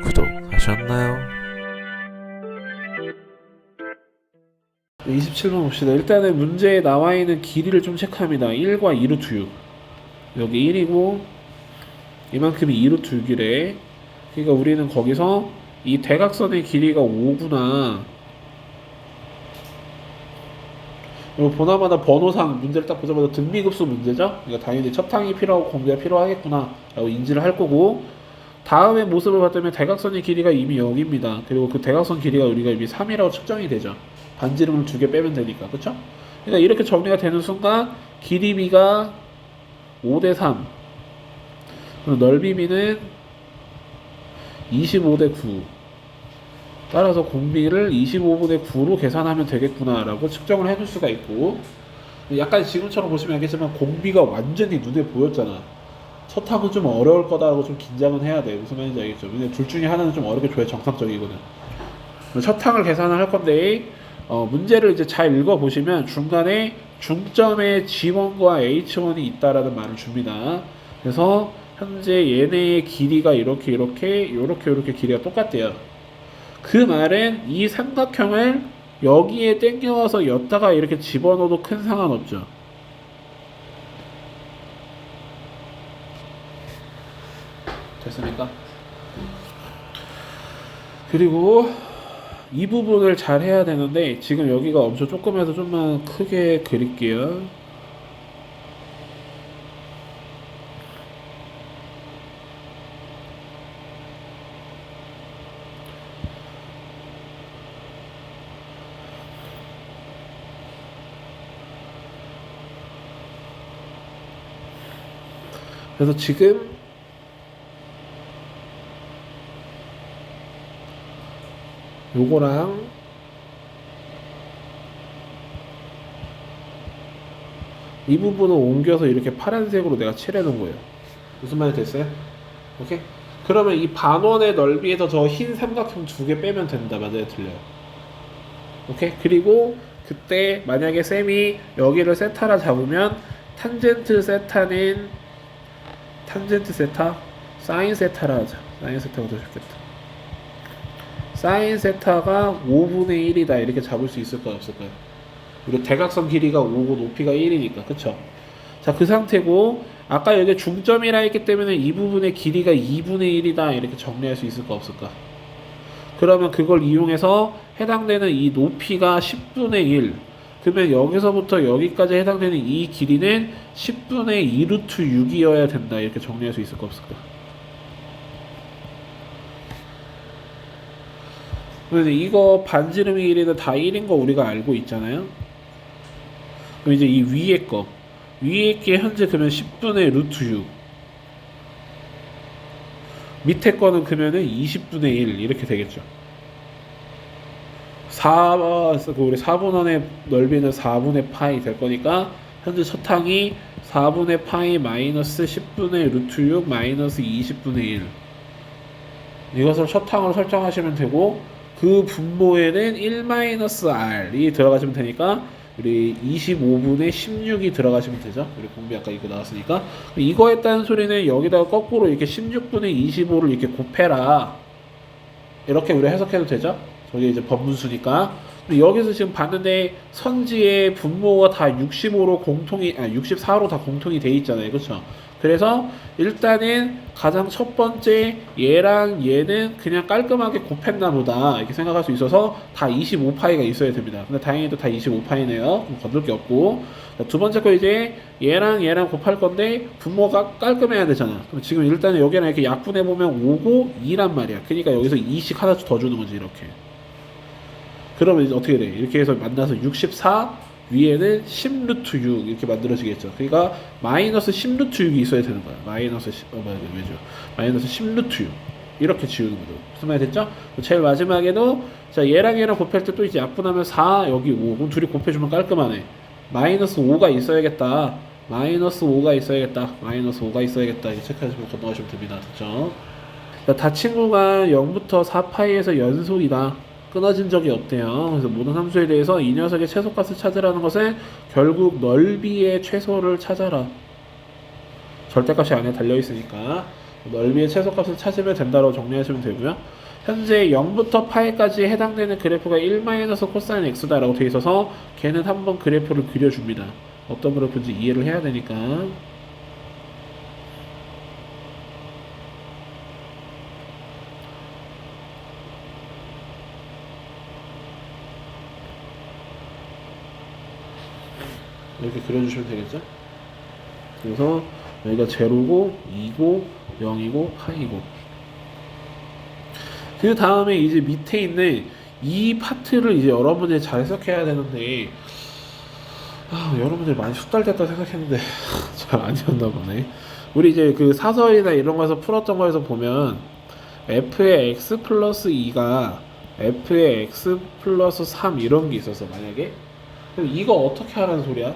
구독하셨나요? 27번 봅시다. 일단은 문제에 나와 있는 길이를 좀 체크합니다. 1과 2루트 6. 여기 1이고 이만큼이 2루트 6이래. 그러니까 우리는 거기서 이 대각선의 길이가 5구나. 그리고 보나마나 번호상 문제를 딱 보자마자 등비급수 문제죠. 그러니까 당연히 첩탕이 필요하고 공비가 필요하겠구나 라고 인지를 할 거고, 다음의 모습을 봤다면 대각선의 길이가 이미 0입니다. 그리고 그 대각선 길이가 우리가 이미 3이라고 측정이 되죠. 반지름을 2개 빼면 되니까. 그쵸? 그러니까 이렇게 정리가 되는 순간 길이 b가 5대 3, 그리고 넓이 b는 25대 9. 따라서 공비를 25분의 9로 계산하면 되겠구나 라고 측정을 해줄 수가 있고, 약간 지금처럼 보시면 알겠지만 공비가 완전히 눈에 보였잖아. 첫 탑은 좀 어려울 거다라고 좀 긴장은 해야 돼. 무슨 말인지 알겠죠? 근데 둘 중에 하나는 좀 어렵게 줘야 정상적이거든. 첫 탕을 계산을 할 건데, 문제를 이제 잘 읽어보시면 중간에 중점에 G1과 H1이 있다라는 말을 줍니다. 그래서 현재 얘네의 길이가 이렇게 길이가 똑같대요. 그 말은 이 삼각형을 여기에 땡겨와서 였다가 이렇게 집어넣어도 큰 상관없죠. 됐습니까? 그리고 이 부분을 잘 해야 되는데 지금 여기가 엄청 조금해서 좀만 크게 그릴게요. 그래서 지금 요거랑 이 부분을 옮겨서 이렇게 파란색으로 내가 칠해놓은 거예요. 무슨 말이 됐어요? 오케이? 그러면 이 반원의 넓이에서 저 흰 삼각형 2개 빼면 된다. 맞아요? 틀려요? 오케이? 그리고 그때 만약에 쌤이 여기를 세타라 잡으면 탄젠트 세타는 탄젠트 세타? 사인 세타라 하자. 사인 세타가 더 좋겠다. 사인 세타가 5분의 1이다 이렇게 잡을 수 있을까요? 없을까요? 그리고 대각선 길이가 5고 높이가 1이니까 그쵸? 자, 그 상태고 아까 여기 중점이라 했기 때문에 이 부분의 길이가 2분의 1이다 이렇게 정리할 수 있을까 없을까? 그러면 그걸 이용해서 해당되는 이 높이가 10분의 1, 그러면 여기서부터 여기까지 해당되는 이 길이는 10분의 2루트 6이어야 된다 이렇게 정리할 수 있을까 없을까? 그래서 이거 반지름의 길이는 다 1인 거 우리가 알고 있잖아요. 그럼 이제 이 위에 게 현재 그러면 10분의 루트 6, 밑에 거는 그러면은 20분의 1 이렇게 되겠죠. 우리 4분원의 넓이는 4분의 파이 될 거니까 현재 첫 항이 4분의 파이 마이너스 10분의 루트 6 마이너스 20분의 1, 이것을 첫 항으로 설정하시면 되고, 그 분모에는 1-r이 들어가시면 되니까 우리 25분의 16이 들어가시면 되죠. 우리 공비 아까 이거 나왔으니까. 이거 했다는 소리는 여기다가 거꾸로 이렇게 16분의 25를 이렇게 곱해라 이렇게 우리 해석해도 되죠. 저게 이제 법문수니까. 여기서 지금 봤는데 선지의 분모가 다 64로 다 공통이 돼 있잖아요. 그렇죠? 그래서 일단은 가장 첫 번째 얘랑 얘는 그냥 깔끔하게 곱했나 보다 이렇게 생각할 수 있어서 다 25파이가 있어야 됩니다. 근데 다행히도 다 25파이네요. 건들 게 없고. 두 번째 거 이제 얘랑 곱할 건데 분모가 깔끔해야 되잖아. 그럼 지금 일단은 여기랑 이렇게 약분해 보면 5고 2란 말이야. 그러니까 여기서 2씩 하나씩 더 주는 거지 이렇게. 그러면 이제 어떻게 돼? 이렇게 해서 만나서 64, 위에는 10루트 6 이렇게 만들어지겠죠. 그러니까 마이너스 10루트 6이 있어야 되는 거야. 마이너스 10루트 6 이렇게 지우는 거죠. 무슨 말이 됐죠? 제일 마지막에도 자 얘랑 곱할 때 또 이제 약분하면 4 여기 5, 그럼 둘이 곱해주면 깔끔하네. 마이너스 5가 있어야겠다. 마이너스 5가 있어야겠다. 이렇게 체크하시면 건너가시면 됩니다. 됐죠? 닫힌 구간 0부터 4파이에서 연속이다. 끊어진 적이 없대요. 그래서 모든 함수에 대해서 이 녀석의 최소값을 찾으라는 것은 결국 넓이의 최소를 찾아라. 절대값이 안에 달려있으니까 넓이의 최소값을 찾으면 된다고 정리하시면 되고요. 현재 0부터 파이까지 해당되는 그래프가 1 코사인 x다라고 되어 있어서 걔는 한번 그래프를 그려줍니다. 어떤 그래프인지 이해를 해야 되니까. 이렇게 그려주시면 되겠죠? 그래서 여기가 제로고 2고 0이고 파이고, 그 다음에 이제 밑에 있는 이 파트를 이제 여러분들이 잘 해석해야 되는데, 여러분들이 많이 숙달됐다 생각했는데 잘 아니었나 보네. 우리 이제 그 사설이나 이런 거에서 풀었던 거에서 보면 f의 x 플러스 2가 f의 x 플러스 3 이런 게 있었어. 만약에 그럼 이거 어떻게 하라는 소리야?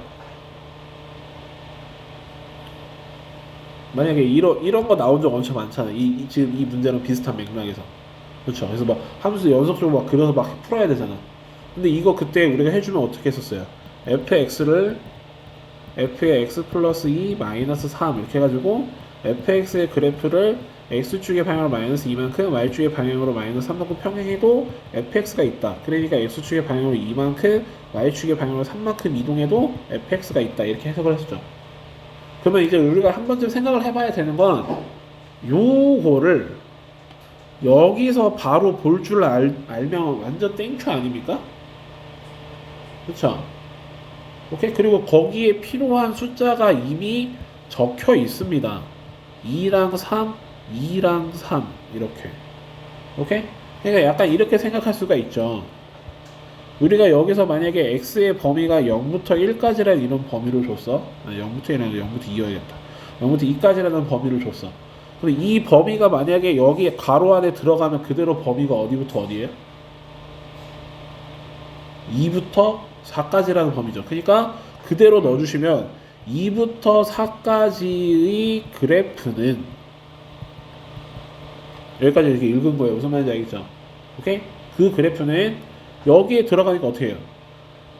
만약에 이런 거 나온 적 엄청 많잖아. 지금 이 문제랑 비슷한 맥락에서. 그렇죠. 그래서 막 함수 연속적으로 막 그려서 막 풀어야 되잖아. 근데 이거 그때 우리가 해주면 어떻게 했었어요? fx를 f의 x 플러스 2 마이너스 3 이렇게 해가지고 fx의 그래프를 x축의 방향으로 마이너스 2만큼 y축의 방향으로 마이너스 3만큼 평행해도 fx가 있다. 그러니까 x축의 방향으로 2만큼 y축의 방향으로 3만큼 이동해도 fx가 있다. 이렇게 해석을 했었죠. 그러면 이제 우리가 한 번쯤 생각을 해봐야 되는 건 요거를 여기서 바로 볼 줄 알면 완전 땡큐 아닙니까? 그쵸? 오케이? 그리고 거기에 필요한 숫자가 이미 적혀 있습니다. 2랑 3, 2랑 3 이렇게. 오케이? 그러니까 약간 이렇게 생각할 수가 있죠. 우리가 여기서 만약에 x의 범위가 0부터 1까지라는 이런 범위를 줬어. 0부터 1이라는 0부터 2여야겠다. 0부터 2까지라는 범위를 줬어. 근데 이 범위가 만약에 여기 가로 안에 들어가면 그대로 범위가 어디부터 어디예요? 2부터 4까지라는 범위죠. 그러니까 그대로 넣어주시면 2부터 4까지의 그래프는 여기까지 이렇게 읽은 거예요. 무슨 말인지 알겠죠? 오케이? 그 그래프는 여기에 들어가니까 어떻게 해요?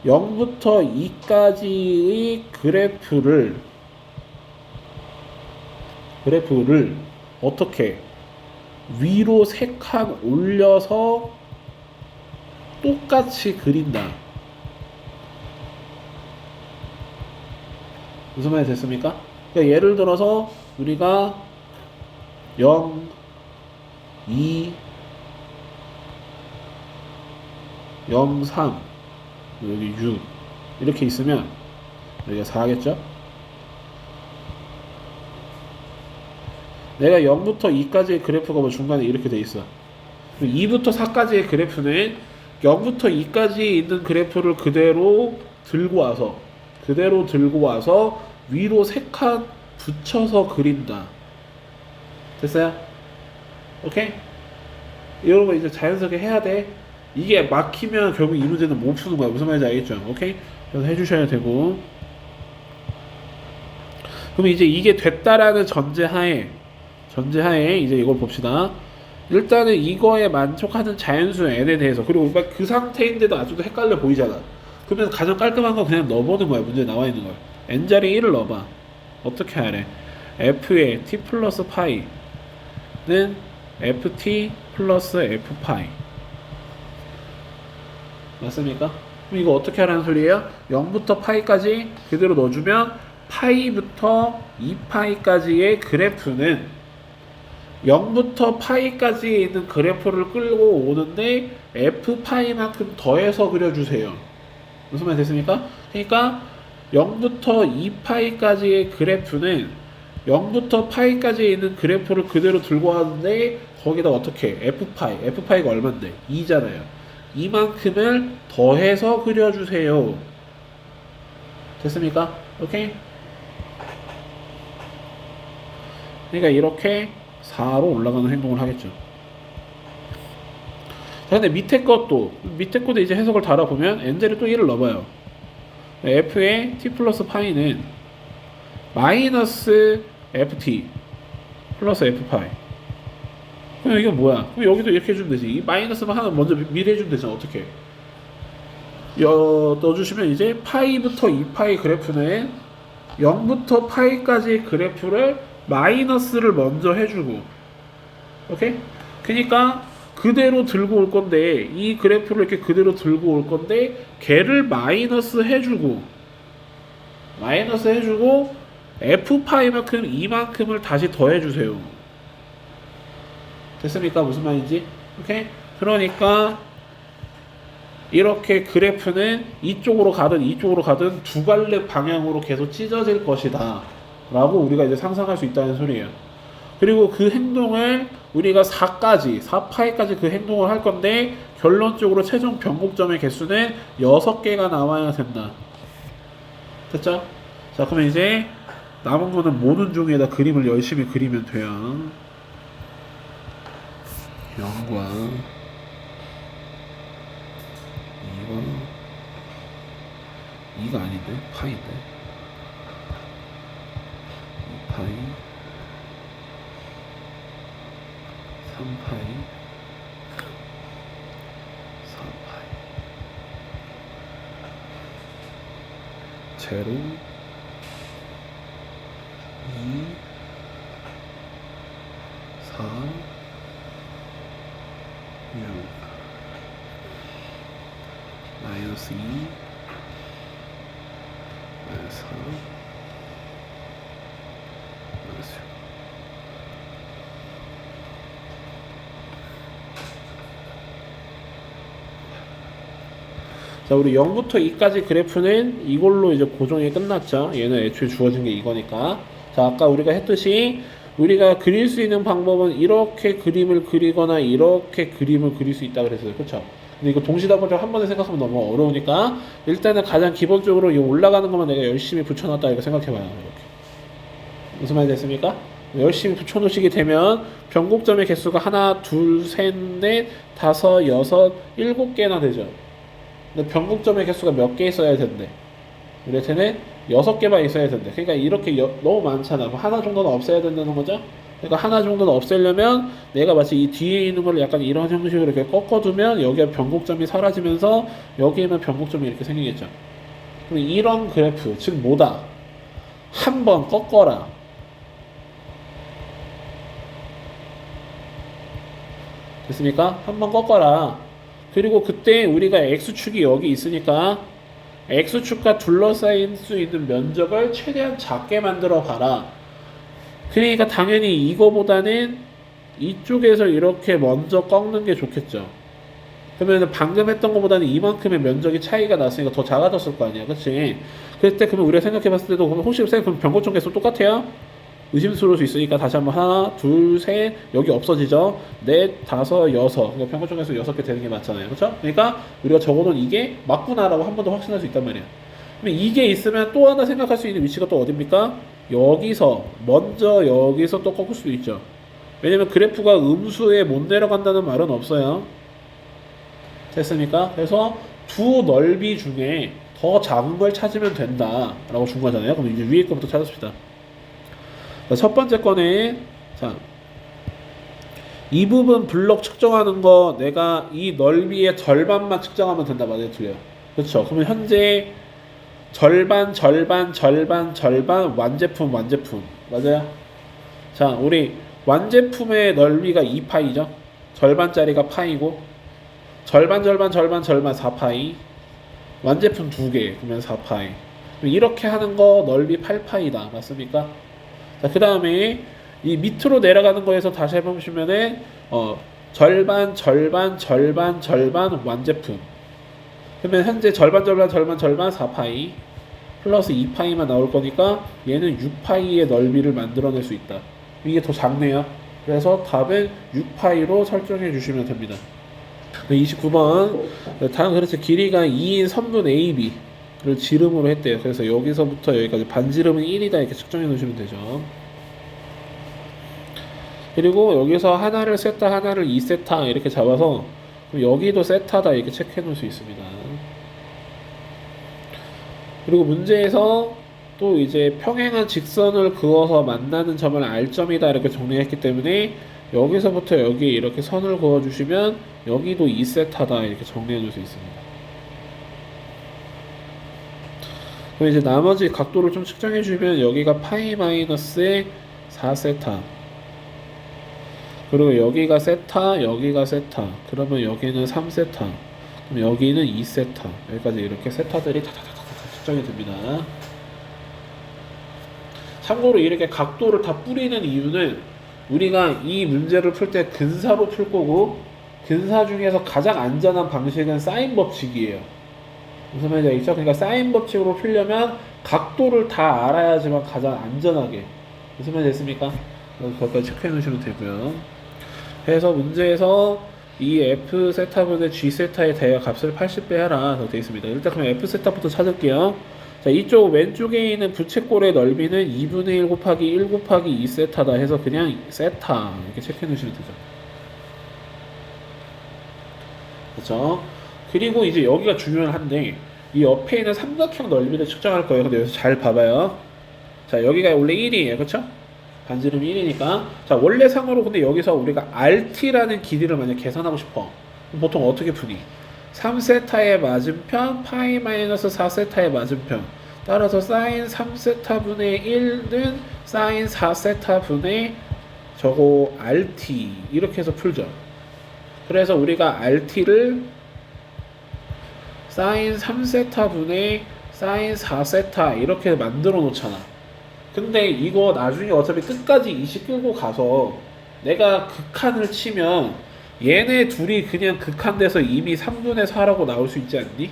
0부터 2까지의 그래프를 어떻게 위로 3칸 올려서 똑같이 그린다. 무슨 말이 됐습니까? 그러니까 예를 들어서 우리가 0, 2, 0, 3, 여기 6 이렇게 있으면 여기가 4겠죠? 내가 0부터 2까지의 그래프가 뭐 중간에 이렇게 돼 있어. 2부터 4까지의 그래프는 0부터 2까지 있는 그래프를 그대로 들고 와서 위로 3칸 붙여서 그린다. 됐어요? 오케이? 이런 거 이제 자연스럽게 해야 돼. 이게 막히면 결국 이 문제는 못 푸는 거야. 무슨 말인지 알겠죠? 오케이? 그래서 해주셔야 되고. 그럼 이제 이게 됐다라는 전제하에 이제 이걸 봅시다. 일단은 이거에 만족하는 자연수 n에 대해서, 그리고 그 상태인데도 아직도 헷갈려 보이잖아. 그러면 가장 깔끔한 건 그냥 넣어보는 거야. 문제에 나와 있는 걸. n자리 1을 넣어봐. 어떻게 하래? f의 t 플러스 파이는 ft 플러스 f 파이. 맞습니까? 그럼 이거 어떻게 하라는 소리예요? 0부터 파이까지 그대로 넣어주면 파이부터 2파이까지의 그래프는 0부터 파이까지 있는 그래프를 끌고 오는데 f파이만큼 더해서 그려주세요. 무슨 말 됐습니까? 그러니까 0부터 2파이까지의 그래프는 0부터 파이까지 있는 그래프를 그대로 들고 왔는데 거기다 어떻게 f파이가 얼만데? 2잖아요. 이만큼을 더해서 그려주세요. 됐습니까? 오케이? 그러니까 이렇게 4로 올라가는 행동을 하겠죠. 자, 근데 밑에 것도 이제 해석을 달아보면 n자리 또 1을 넣어봐요. f의 t 플러스 파이는 마이너스 ft 플러스 f파이. 그럼 이게 뭐야? 그럼 여기도 이렇게 해주면 되지. 이 마이너스만 하나 먼저 미리 해주면 되잖아. 어떻게? 넣어주시면 이제 파이부터 2파이 그래프는 0부터 파이까지 그래프를 마이너스를 먼저 해주고, 오케이? 그러니까 그대로 들고 올 건데, 이 그래프를 이렇게 그대로 들고 올 건데, 걔를 마이너스 해주고 f파이만큼 이만큼을 다시 더해주세요. 됐습니까? 무슨 말인지? 오케이? 그러니까 이렇게 그래프는 이쪽으로 가든 두 갈래 방향으로 계속 찢어질 것이다 라고 우리가 이제 상상할 수 있다는 소리예요. 그리고 그 행동을 우리가 4파이까지 그 행동을 할 건데, 결론적으로 최종 변곡점의 개수는 6개가 나와야 된다. 됐죠? 자, 그러면 이제 남은 거는 모든 종이에다 그림을 열심히 그리면 돼요. 0과 2가 2가 아닌데? 파인데? 2파이 3파이 4파이 제로 2 4 6 마이너스 2 마이너스 4 마이너스 6. 자, 우리 0부터 2까지 그래프는 이걸로 이제 고정이 끝났죠. 얘는 애초에 주어진 게 이거니까. 자, 아까 우리가 했듯이 우리가 그릴 수 있는 방법은 이렇게 그림을 그리거나 이렇게 그림을 그릴 수 있다 그랬어요. 그쵸? 근데 이거 동시다발적 한 번에 생각하면 너무 어려우니까 일단은 가장 기본적으로 이 올라가는 것만 내가 열심히 붙여놨다 이렇게 생각해봐요. 이렇게. 무슨 말이 됐습니까? 열심히 붙여놓으시게 되면 변곡점의 개수가 하나, 둘, 셋, 넷, 다섯, 여섯, 7개나 되죠. 근데 변곡점의 개수가 몇 개 있어야 된대? 우리한테는 6개만 있어야 된대. 그러니까 이렇게 너무 많잖아. 그럼 하나 정도는 없애야 된다는 거죠? 그러니까 하나 정도는 없애려면 내가 마치 이 뒤에 있는 걸 약간 이런 형식으로 이렇게 꺾어두면 여기에 변곡점이 사라지면서 여기에만 변곡점이 이렇게 생기겠죠. 그럼 이런 그래프, 즉 뭐다? 한 번 꺾어라. 됐습니까? 한 번 꺾어라. 그리고 그때 우리가 X축이 여기 있으니까 X축과 둘러싸인 수 있는 면적을 최대한 작게 만들어 봐라. 그러니까 당연히 이거보다는 이쪽에서 이렇게 먼저 꺾는 게 좋겠죠. 그러면 방금 했던 것보다는 이만큼의 면적이 차이가 났으니까 더 작아졌을 거 아니야. 그치? 그때 그러면 우리가 생각해 봤을 때도 혹시 그럼 변곡점 개수 똑같아요? 의심스러울 수 있으니까 다시 한번 하나, 둘, 셋, 여기 없어지죠. 넷, 다섯, 여섯. 그러니까 변곡점 개수 6개 되는 게 맞잖아요. 그렇죠? 그러니까 우리가 적어놓은 이게 맞구나라고 한 번 더 확신할 수 있단 말이야. 그럼 이게 있으면 또 하나 생각할 수 있는 위치가 또 어딥니까? 여기서 먼저 여기서 또 꺾을 수도 있죠. 왜냐면 그래프가 음수에 못 내려간다는 말은 없어요. 됐습니까? 그래서 두 넓이 중에 더 작은 걸 찾으면 된다 라고 준 거잖아요. 그럼 이제 위에 거부터 찾읍시다. 자, 첫 번째 거는 자, 이 부분 블록 측정하는 거 내가 이 넓이의 절반만 측정하면 된다. 맞아요? 틀려요? 그렇죠? 그러면 현재 절반 완제품 맞아요? 자, 우리 완제품의 넓이가 2파이죠? 절반짜리가 파이고 절반 4파이 완제품 2개 그러면 4파이 이렇게 하는 거 넓이 8파이다. 맞습니까? 자, 그 다음에 이 밑으로 내려가는 거에서 다시 해보시면은 절반 완제품 그러면 현재 절반 4파이 플러스 2파이만 나올 거니까 얘는 6파이의 넓이를 만들어낼 수 있다. 이게 더 작네요. 그래서 답은 6파이로 설정해 주시면 됩니다. 29번 다음 그래서 길이가 2인 선분 AB를 지름으로 했대요. 그래서 여기서부터 여기까지 반지름은 1이다 이렇게 측정해 놓으시면 되죠. 그리고 여기서 하나를 세타 하나를 2세타 이렇게 잡아서 여기도 세타다 이렇게 체크해 놓을 수 있습니다. 그리고 문제에서 또 이제 평행한 직선을 그어서 만나는 점을 R점이다 이렇게 정리했기 때문에 여기서부터 여기에 이렇게 선을 그어주시면 여기도 2세타다 이렇게 정리해 줄 수 있습니다. 그럼 이제 나머지 각도를 좀 측정해 주면 여기가 파이 마이너스의 4세타. 그리고 여기가 세타, 여기가 세타. 그러면 여기는 3세타. 그럼 여기는 2세타. 여기까지 이렇게 세타들이 다다다다 측정이 됩니다. 참고로 이렇게 각도를 다 뿌리는 이유는 우리가 이 문제를 풀 때 근사로 풀 거고, 근사 중에서 가장 안전한 방식은 사인 법칙이에요. 무슨 말인지 알겠죠? 그러니까 사인 법칙으로 풀려면 각도를 다 알아야지만 가장 안전하게. 무슨 말인지 됐습니까? 그것까지 체크해 놓으시면 되고요. 그래서 문제에서 이 f 세타분의 g 세타의 대화 값을 80배 하라 되어 있습니다. 일단 그럼 f 세타부터 찾을게요. 자, 이쪽 왼쪽에 있는 부채꼴의 넓이는 2분의 1 곱하기 1 곱하기 2 세타다 해서 그냥 세타 이렇게 체크해 놓으시면 되죠. 그렇죠? 그리고 이제 여기가 중요한데 이 옆에 있는 삼각형 넓이를 측정할 거예요. 근데 여기서 잘 봐봐요. 자, 여기가 원래 1이에요. 그렇죠? 반지름 1이니까. 자, 원래 상으로 근데 여기서 우리가 RT라는 길이를 만약 계산하고 싶어. 그럼 보통 어떻게 푸니? 3세타의 맞은편 파이 마이너스 4세타의 맞은편. 따라서 사인 3세타분의 1은 사인 4세타분의 저거 RT 이렇게 해서 풀죠. 그래서 우리가 RT를 사인 3세타분의 사인 4세타 이렇게 만들어 놓잖아. 근데 이거 나중에 어차피 끝까지 이식 끌고 가서 내가 극한을 치면 얘네 둘이 그냥 극한돼서 이미 3분의 4라고 나올 수 있지 않니?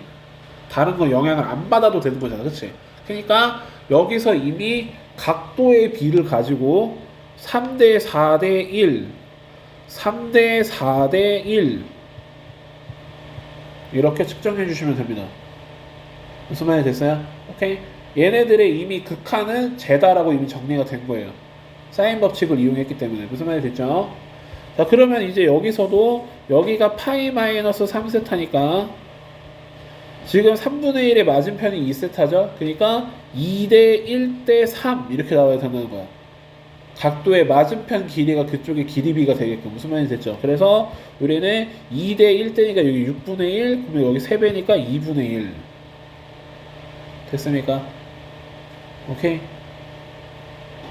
다른 거 영향을 안 받아도 되는 거잖아. 그치? 그러니까 여기서 이미 각도의 비를 가지고 3대 4대 1 3대 4대 1 이렇게 측정해 주시면 됩니다. 무슨 말이 됐어요? 오케이. 얘네들의 이미 극한은 제다라고 이미 정리가 된 거예요. 사인 법칙을 이용했기 때문에. 무슨 말이 됐죠? 자, 그러면 이제 여기서도 여기가 파이 마이너스 3세타니까 지금 3분의 1의 맞은편이 2세타죠? 그러니까 2대 1대 3 이렇게 나와야 된다는 거야. 각도의 맞은편 길이가 그쪽의 길이비가 되게끔. 무슨 말이 됐죠? 그래서 우리는 2대 1대니까 여기 6분의 1, 그러면 여기 3배니까 2분의 1. 됐습니까? 오케이?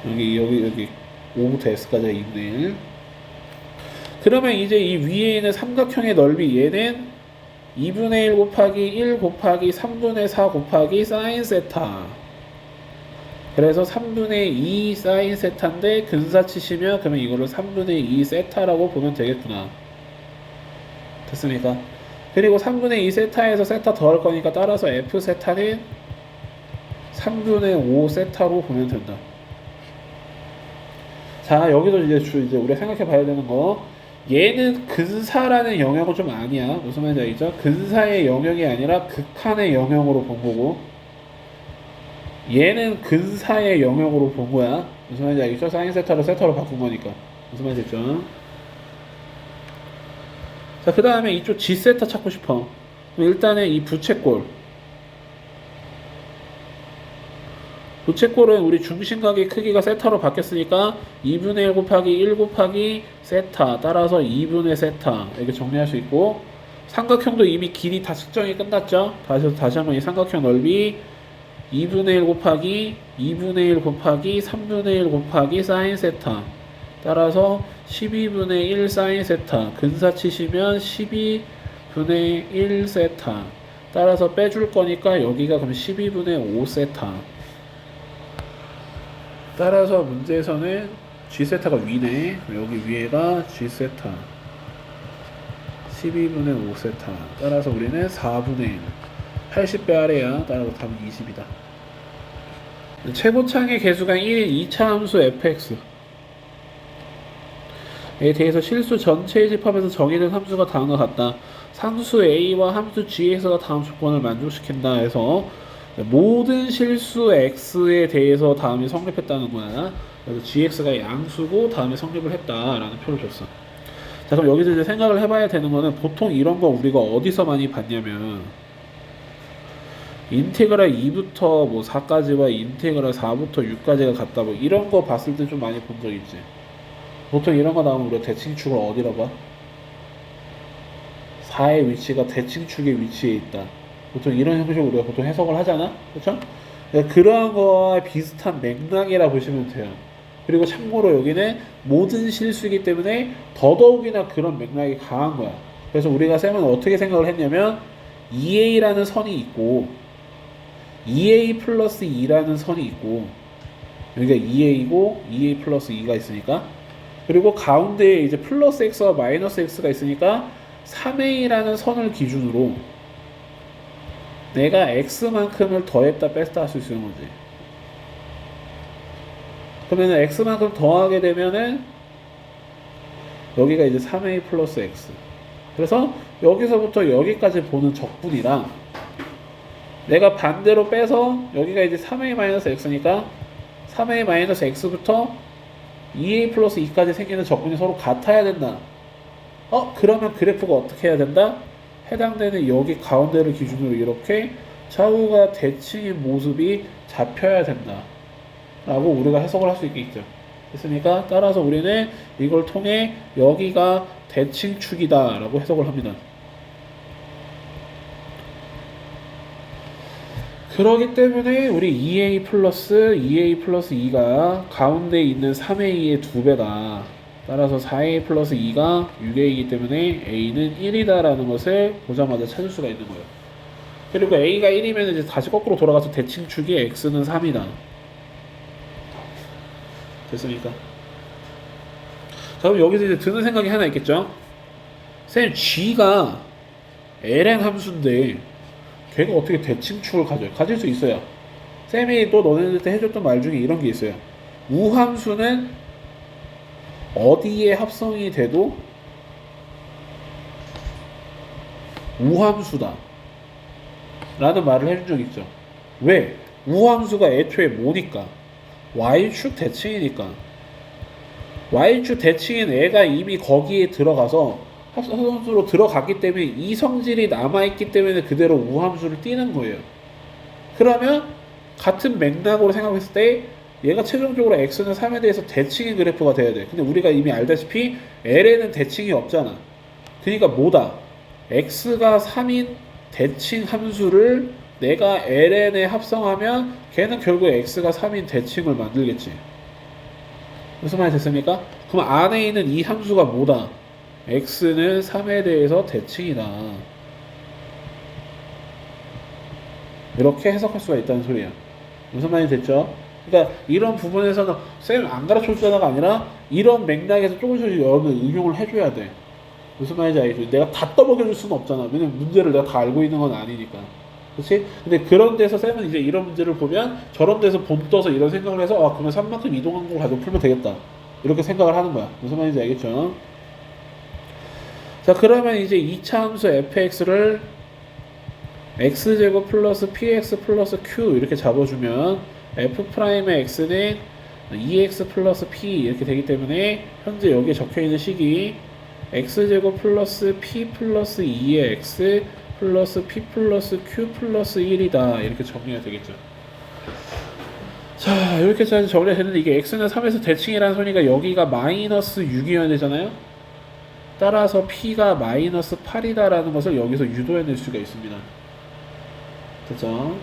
여기 5부터 S까지 2분의 1. 그러면 이제 이 위에 있는 삼각형의 넓이 얘는 2분의 1 곱하기 1 곱하기 3분의 4 곱하기 사인 세타. 그래서 3분의 2 사인 세타인데 근사 치시면 그러면 이거를 3분의 2 세타라고 보면 되겠구나. 됐습니까? 그리고 3분의 2 세타에서 세타 더할 거니까 따라서 F 세타는 3분의 5 세타로 보면 된다. 자, 여기도 이제 우리가 생각해 봐야 되는 거. 얘는 근사라는 영역은 좀 아니야. 무슨 말인지 알겠죠? 근사의 영역이 아니라 극한의 영역으로 본 거고, 얘는 근사의 영역으로 본 거야. 무슨 말인지 알겠죠? 사인 세타로 세타로 바꾼 거니까. 무슨 말인지 알겠죠? 자, 그 다음에 이쪽 G 세타 찾고 싶어. 그럼 일단은 이 부채꼴. 부채꼴은 우리 중심각의 크기가 세타로 바뀌었으니까 2분의 1 곱하기 1 곱하기 세타 따라서 2분의 세타 이렇게 정리할 수 있고, 삼각형도 이미 길이 다 측정이 끝났죠. 다시 한번 이 삼각형 넓이 2분의 1 곱하기 2분의 1 곱하기 3분의 1 곱하기 사인 세타 따라서 12분의 1 사인 세타 근사 치시면 12분의 1 세타 따라서 빼줄 거니까 여기가 그럼 12분의 5 세타. 따라서 문제에서는 G세타가 위네. 여기 위에가 G세타 12분의 5세타. 따라서 우리는 4분의 1 80배 아래야. 따라서 답은 20이다. 최고창의 개수가 1인 2차 함수 fx에 대해서 실수 전체의 집합에서 정의된 함수가 다음과 같다. 상수 a와 함수 gx가 다음 조건을 만족시킨다 해서 모든 실수 x에 대해서 다음이 성립했다는 거야. 그래서 gx가 양수고 다음에 성립을 했다라는 표를 줬어. 자, 그럼 여기서 이제 생각을 해봐야 되는 거는 보통 이런 거 우리가 어디서 많이 봤냐면 인테그랄 2부터 뭐 4까지와 인테그랄 4부터 6까지가 같다 뭐 이런 거 봤을 때 좀 많이 본 적 있지. 보통 이런 거 나오면 우리가 대칭축을 어디로 봐? 4의 위치가 대칭축의 위치에 있다. 보통 이런 형식으로 우리가 보통 해석을 하잖아? 그쵸? 그러니까 그런 거와 비슷한 맥락이라 보시면 돼요. 그리고 참고로 여기는 모든 실수이기 때문에 더더욱이나 그런 맥락이 강한 거야. 그래서 우리가 쌤은 어떻게 생각을 했냐면 2a라는 선이 있고 2a 플러스 2라는 선이 있고 여기가 2a고 2a 플러스 2가 있으니까 그리고 가운데에 이제 플러스 x와 마이너스 x가 있으니까 3a라는 선을 기준으로 내가 x만큼을 더했다 뺐다 할 수 있는 거지. 그러면 x만큼 더하게 되면은 여기가 이제 3a 플러스 x. 그래서 여기서부터 여기까지 보는 적분이랑 내가 반대로 빼서 여기가 이제 3a 마이너스 x니까 3a 마이너스 x부터 2a 플러스 2까지 생기는 적분이 서로 같아야 된다. 그러면 그래프가 어떻게 해야 된다? 해당되는 여기 가운데를 기준으로 이렇게 좌우가 대칭인 모습이 잡혀야 된다 라고 우리가 해석을 할 수 있겠죠. 됐습니까? 따라서 우리는 이걸 통해 여기가 대칭축이다 라고 해석을 합니다. 그러기 때문에 우리 2a 플러스 2가 가운데 있는 3a의 2배다. 따라서 4a 플러스 2가 6a이기 때문에 a는 1이다 라는 것을 보자마자 찾을 수가 있는 거예요. 그리고 a가 1이면 이제 다시 거꾸로 돌아가서 대칭축이 x는 3이다. 됐습니까? 자, 그럼 여기서 이제 드는 생각이 하나 있겠죠? 쌤, g가 ln 함수인데 걔가 어떻게 대칭축을 가져요? 가질 수 있어요. 쌤이 또 너네들한테 해줬던 말 중에 이런 게 있어요. 우함수는 어디에 합성이 돼도 우함수다 라는 말을 해준 적 있죠. 왜? 우함수가 애초에 뭐니까? y축 대칭이니까. y축 대칭인 애가 이미 거기에 들어가서 합성함수로 들어갔기 때문에 이 성질이 남아있기 때문에 그대로 우함수를 띄는 거예요. 그러면 같은 맥락으로 생각했을 때 얘가 최종적으로 x는 3에 대해서 대칭인 그래프가 돼야 돼. 근데 우리가 이미 알다시피 l에는 대칭이 없잖아. 그러니까 뭐다? x가 3인 대칭 함수를 내가 ln에 합성하면 걔는 결국 x가 3인 대칭을 만들겠지. 무슨 말이 됐습니까? 그럼 안에 있는 이 함수가 뭐다? x는 3에 대해서 대칭이다. 이렇게 해석할 수가 있다는 소리야. 무슨 말이 됐죠? 그러니까 이런 부분에서는 쌤 안 가르쳐주자가 아니라 이런 맥락에서 조금씩 여러분 응용을 해줘야 돼. 무슨 말인지 알겠죠? 내가 다 떠먹여줄 수는 없잖아. 왜냐면 문제를 내가 다 알고 있는 건 아니니까. 그렇지? 근데 그런 데서 쌤은 이제 이런 문제를 보면 저런 데서 본 떠서 이런 생각을 해서 그러면 3만큼 이동한 걸 가지고 풀면 되겠다. 이렇게 생각을 하는 거야. 무슨 말인지 알겠죠? 자, 그러면 이제 2차 함수 fx를 x제곱 플러스 px 플러스 q 이렇게 잡아주면 f'의 x는 2x 플러스 p 이렇게 되기 때문에 현재 여기에 적혀있는 식이 x제곱 플러스 p 플러스 2의 x 플러스 p 플러스 q 플러스 1이다 이렇게 정리가 되겠죠. 자, 이렇게 잘 정리가 되는데 이게 x는 3에서 대칭이라는 소리가 여기가 마이너스 6이어야 되잖아요. 따라서 p가 마이너스 8이다 라는 것을 여기서 유도해낼 수가 있습니다. 됐죠?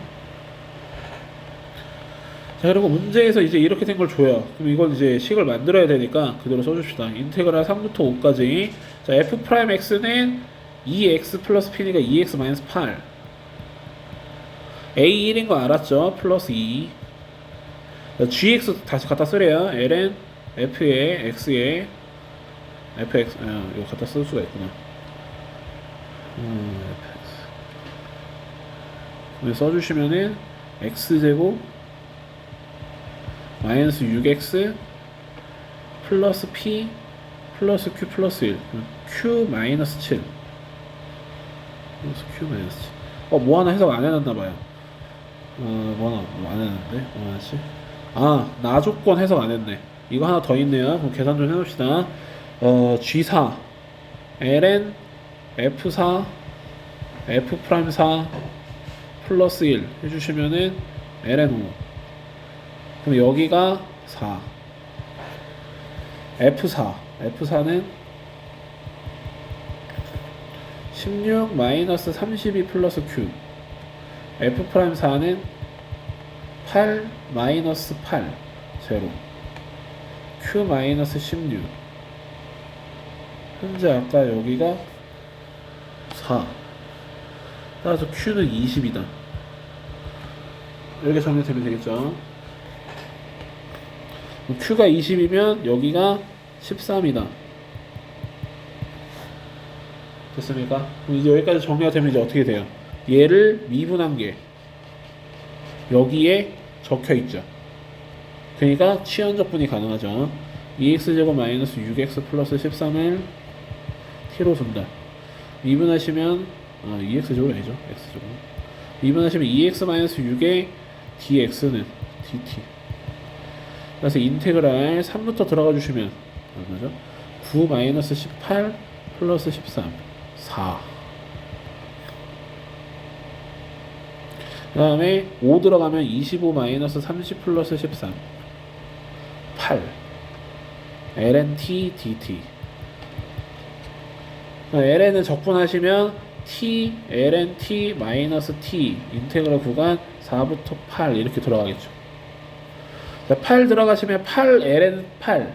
자, 그리고 문제에서 이제 이렇게 된 걸 줘요. 그럼 이건 이제 식을 만들어야 되니까 그대로 써줍시다. 인테그랄 3부터 5까지. 자, f'x는 2x 플러스 p니까 2x 마이너스 8. a 1인 거 알았죠? 플러스 2. 자, gx 다시 갖다 쓰래요. ln f에 x에 fx 이거 갖다 쓸 수가 있구나. fx 써주시면은 x제곱 마이너스 6x 플러스 p 플러스 q 플러스 1 q 마이너스 7 플러스 q 마이너스 7 뭐 하나 해석 안 해놨나봐요. 뭐 안 했는데 뭐 하지? 나 조건 해석 안 했네. 이거 하나 더 있네요. 그럼 계산 좀 해봅시다. G4 ln F4 F'4 플러스 1 해주시면은 ln 5 그럼 여기가 4 F4는 16 마이너스 32 플러스 Q F'4는 8 마이너스 8 0 q 마이너스 16. 현재 아까 여기가 4. 따라서 q는 20이다. 이렇게 정리되면 되겠죠. q가 20이면 여기가 13이다. 됐습니까? 그럼 이제 여기까지 정리가 되면 이제 어떻게 돼요? 얘를 미분한 게 여기에 적혀 있죠. 그러니까 치환적분이 가능하죠. 2x제곱 마이너스 6x 플러스 13을 t로 준다. 미분하시면 2x제곱 아니죠. x제곱. 미분하시면 2x 마이너스 6의 dx는 dt. 그래서 인테그랄 3부터 들어가 주시면 얼마죠? 9 마이너스 18 플러스 13 4. 그 다음에 5 들어가면 25 마이너스 30 플러스 13 8 ln t dt. ln은 적분하시면 t ln t 마이너스 t 인테그랄 구간 4부터 8 이렇게 들어가겠죠. 8 들어가시면 8 ln 8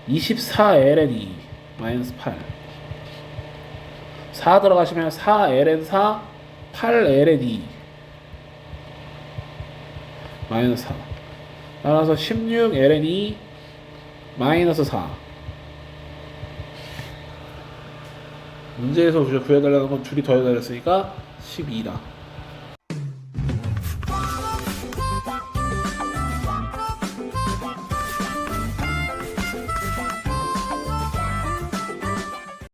24 ln 2 마이너스 8 4 들어가시면 4 ln 4 8 ln 2 마이너스 4. 따라서 16 ln 2 마이너스 4. 문제에서 구해달라는 건 줄이 더해달렸으니까 12다.